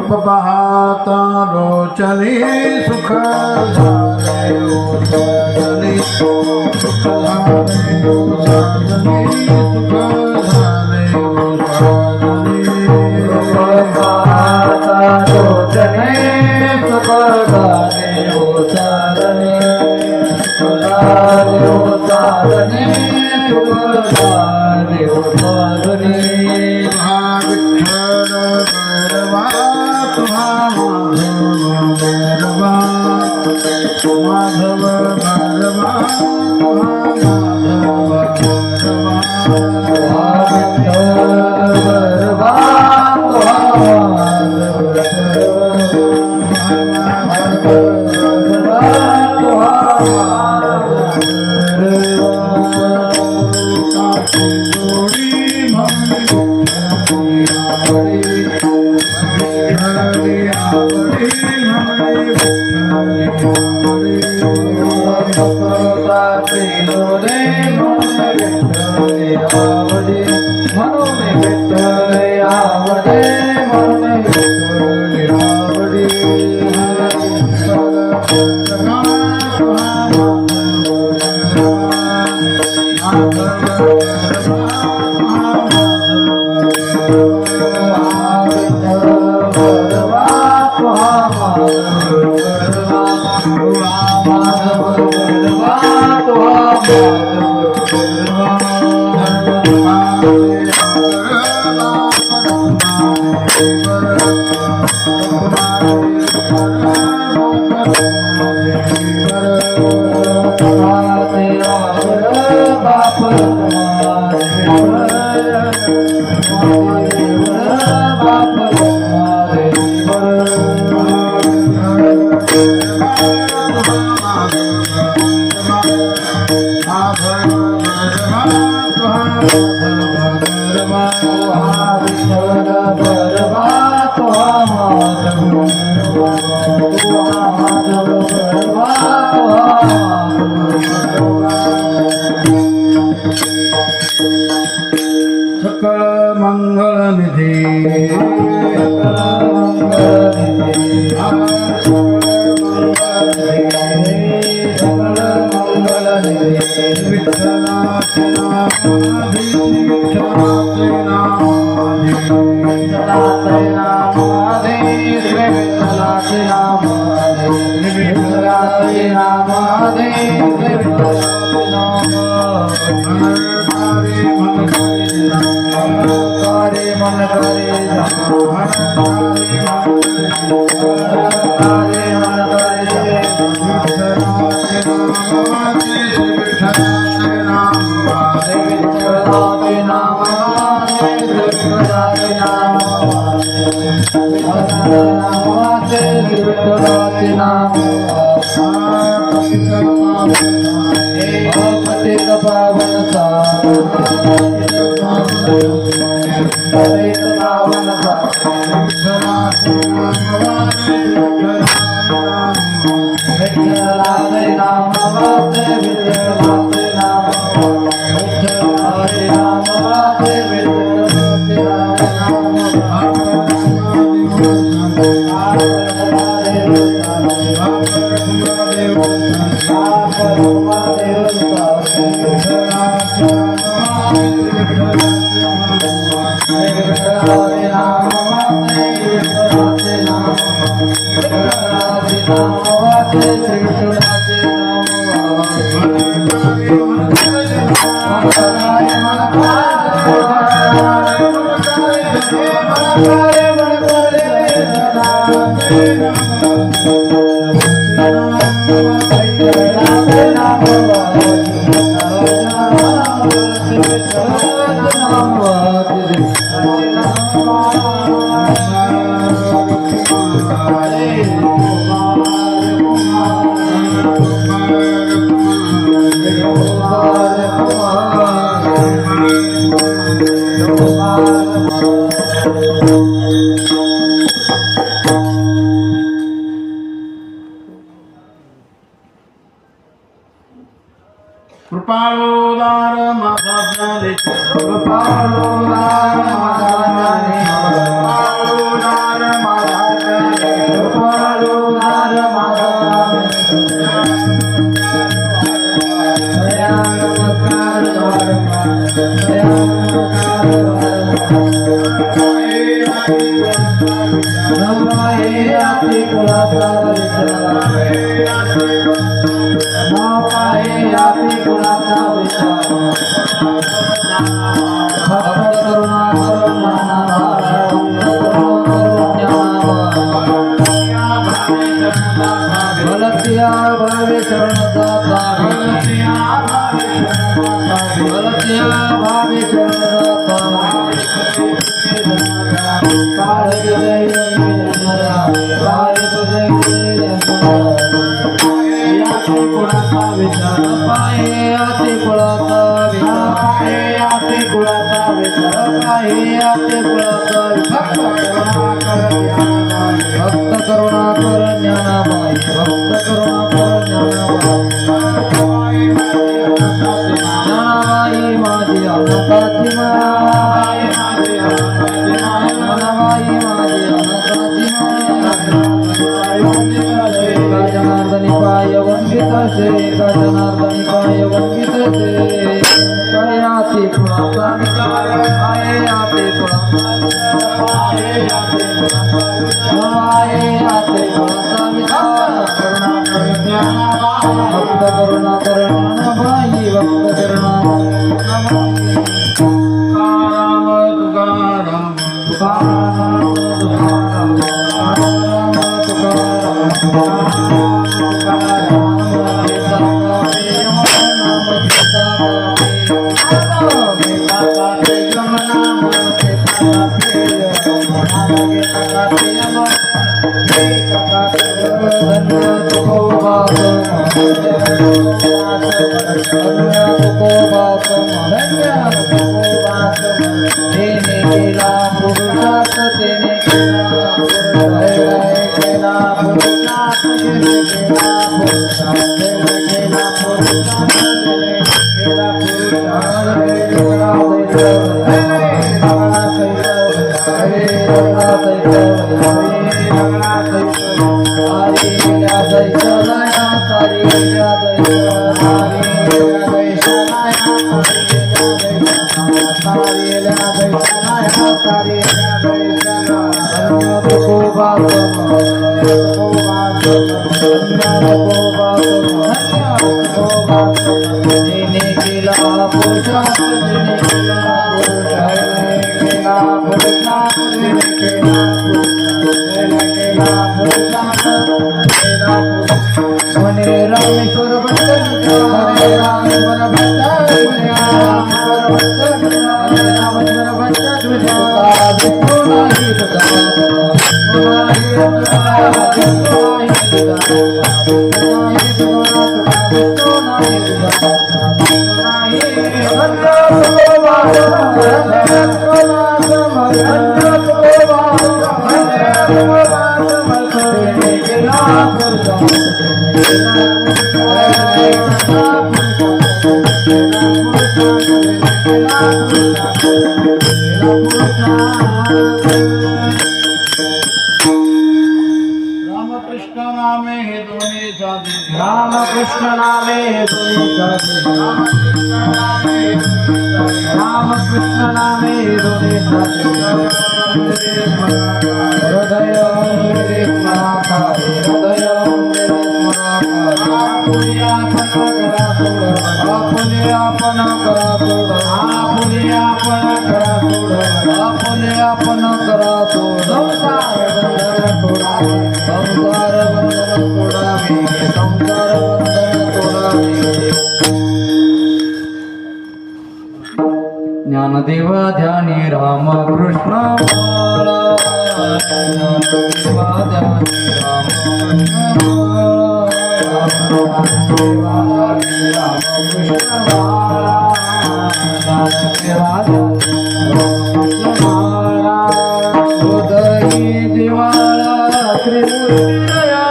रूप पाहता रोचनी सुख झाले सुख झाले सुख झाले रूप पाहता रोचनी सुख झाले माधव भगवा सकल मंगल निधि कृपाळोदार माझा ज्ञानेश्वर कृपाळोदार माझा ज्ञानेश्वर कृपाळोदार माझा ज्ञानेश्वर कृपाळोदार माझा भक्त करुणाकर ज्ञानाबाई भक्त करुणाकर ज्ञानाबाई माझी अनाथाची माय ज्ञानाबाई माझी अनाथाची माय जनार्दनी पाय वंदित से जनार्दनी पाय वंदित से कयाती पुराता आते भक्त करुणाकर ज्ञानाबाई भक्त रामकृष्ण नामे हे दोन्ही साधे रामकृष्ण नामे हे दोन्ही साधे रामकृष्ण नामे हे दोन्ही साधे आपण करा सोड संसार बंधन तोडावे संसार बंधन तोडावे ज्ञानदेवा ध्यानी राम कृष्ण माळा ज्ञानदेवा ध्यानी राम कृष्ण माळा राम कृष्ण माळा ज्ञानदेवा हृदयी जिवाळा त्रिमूर्तिरया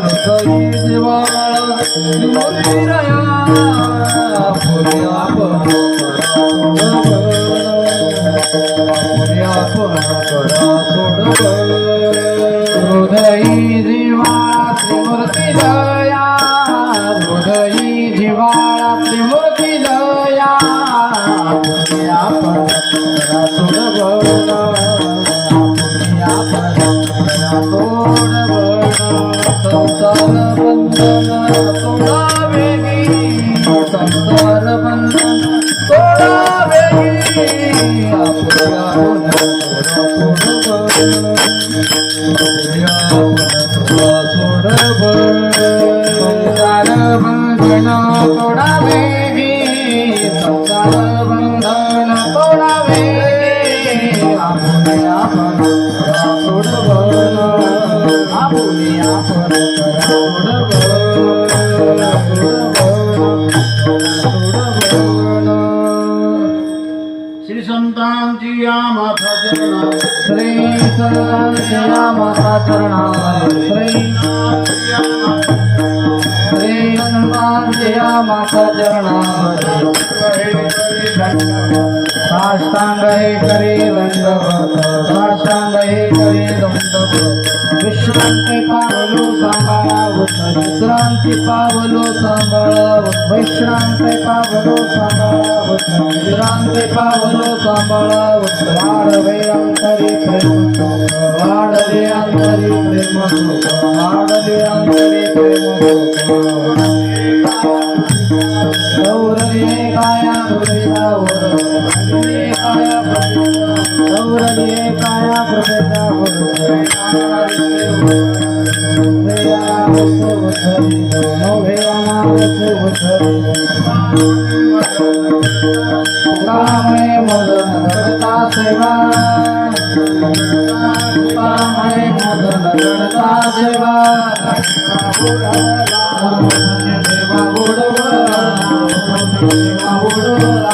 हृदयी जिवाळा त्रिमूर्तिरया हृदयी जिवाळा त्रिमूर्ती लया हृदयी जिवाळा त्रिमूर्ती लया संसार बंधन तोडावे संसार बंधन तोडावे संसार बंधन तोडावे संसार बंधन तोडावे श्री संतांची या माता चरणा श्री संतांची या माता चरणा श्री संतांची या माता चरणा साष्टांग हे करी दंडवत साष्टांग हे करी दंडवत विश्रांती पावलो सांभाळावत विश्रांती पावलो सांभाळावत विश्रांती पावलो सांभाळावत विश्रांती पावलो सांभाळावत वाढवे अंतरी प्रेम सुख वाढवे अंतरी प्रेम सुख वाढवे अंतरी प्रेम सुख गौरवी काया हृदयावर काया गौरवी काया हृदयावर कामय मदन करता सेवा कामय मदन करता सेवा देवा गोडवरा देवा गोडवरा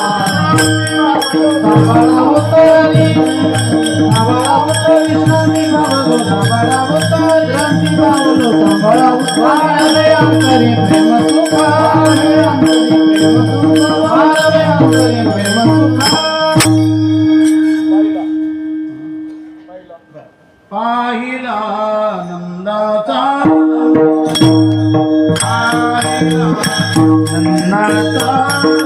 सांभाळा उतरी सांभाळा उतरी शांती बाबलो सांभाळा उतरी शांती बाबलो सांभाळा उतरी अंतरी प्रेम सुख अंतरी प्रेम सुख अंतरी प्रेम सुख पाहिला नंदाचा नंदाचा